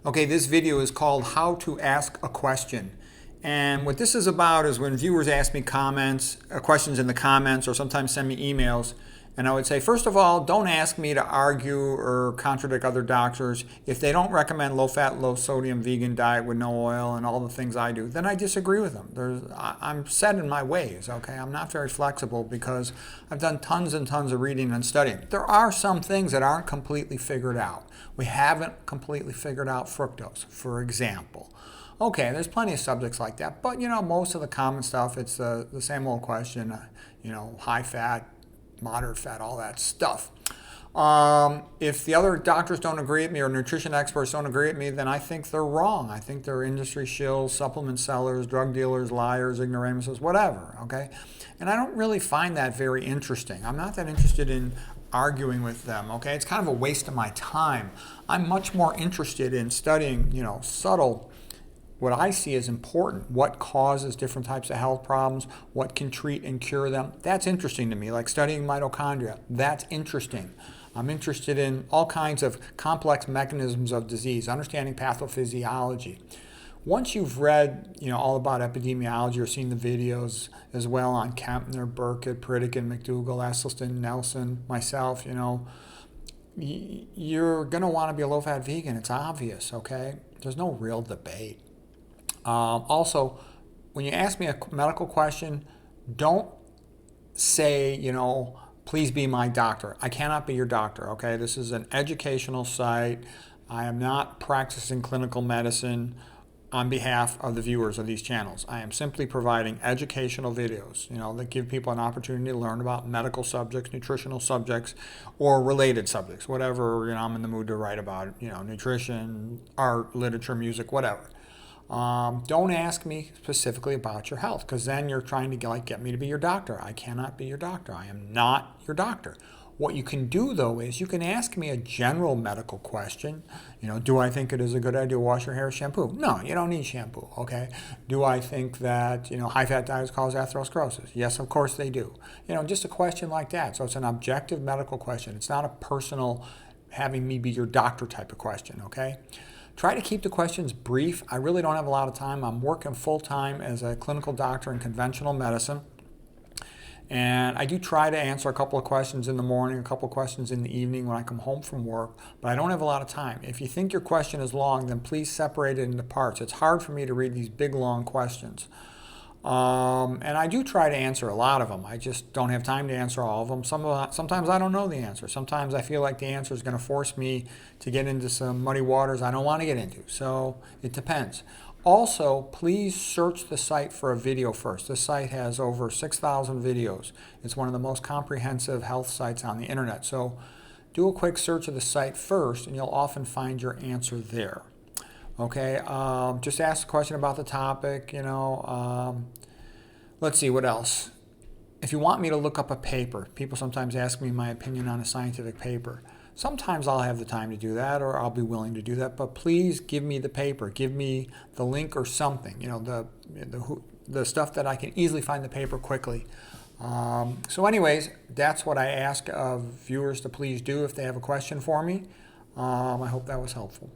Okay, this video is called How to Ask a Question. And what this is about is when viewers ask me questions in the comments, or sometimes send me emails, and I would say, first of all, don't ask me to argue or contradict other doctors. If they don't recommend low-fat, low-sodium vegan diet with no oil and all the things I do, then I disagree with them. I'm set in my ways, okay? I'm not very flexible because I've done tons and tons of reading and studying. There are some things that aren't completely figured out. We haven't completely figured out fructose, for example. Okay, there's plenty of subjects like that, but most of the common stuff, it's the same old question, high fat, moderate fat, all that stuff. If the other doctors don't agree with me or nutrition experts don't agree with me, then I think they're wrong. I think they're industry shills, supplement sellers, drug dealers, liars, ignoramuses, whatever, okay? And I don't really find that very interesting. I'm not that interested in arguing with them, okay? It's kind of a waste of my time. I'm much more interested in studying, subtle, what I see as important, what causes different types of health problems, what can treat and cure them. That's interesting to me, like studying mitochondria. That's interesting. I'm interested in all kinds of complex mechanisms of disease, understanding pathophysiology. Once you've read, all about epidemiology or seen the videos as well on Kempner, Burkitt, Pritikin, McDougall, Esselstyn, Nelson, myself, you're going to want to be a low-fat vegan. It's obvious, okay? There's no real debate. Also, when you ask me a medical question, don't say, please be my doctor. I cannot be your doctor, okay? This is an educational site. I am not practicing clinical medicine on behalf of the viewers of these channels. I am simply providing educational videos, that give people an opportunity to learn about medical subjects, nutritional subjects, or related subjects, whatever, I'm in the mood to write about, nutrition, art, literature, music, whatever. Don't ask me specifically about your health, because then you're trying to get me to be your doctor. I cannot be your doctor. I am not your doctor. What you can do, though, is you can ask me a general medical question. Do I think it is a good idea to wash your hair with shampoo? No, you don't need shampoo, okay? Do I think that, high-fat diets cause atherosclerosis? Yes, of course they do. Just a question like that. So it's an objective medical question. It's not a personal having me be your doctor type of question, okay? Try to keep the questions brief. I really don't have a lot of time. I'm working full-time as a clinical doctor in conventional medicine. And I do try to answer a couple of questions in the morning, a couple of questions in the evening when I come home from work, but I don't have a lot of time. If you think your question is long, then please separate it into parts. It's hard for me to read these big, long questions. And I do try to answer a lot of them. I just don't have time to answer all of them. Sometimes I don't know the answer. Sometimes I feel like the answer is going to force me to get into some muddy waters I don't want to get into. So it depends. Also, please search the site for a video first. This site has over 6,000 videos. It's one of the most comprehensive health sites on the internet. So do a quick search of the site first, and you'll often find your answer there. Okay, just ask a question about the topic, let's see, what else? If you want me to look up a paper, people sometimes ask me my opinion on a scientific paper. Sometimes I'll have the time to do that, or I'll be willing to do that, but please give me the paper. Give me the link or something, the stuff that I can easily find the paper quickly. So anyways, that's what I ask of viewers to please do if they have a question for me. I hope that was helpful.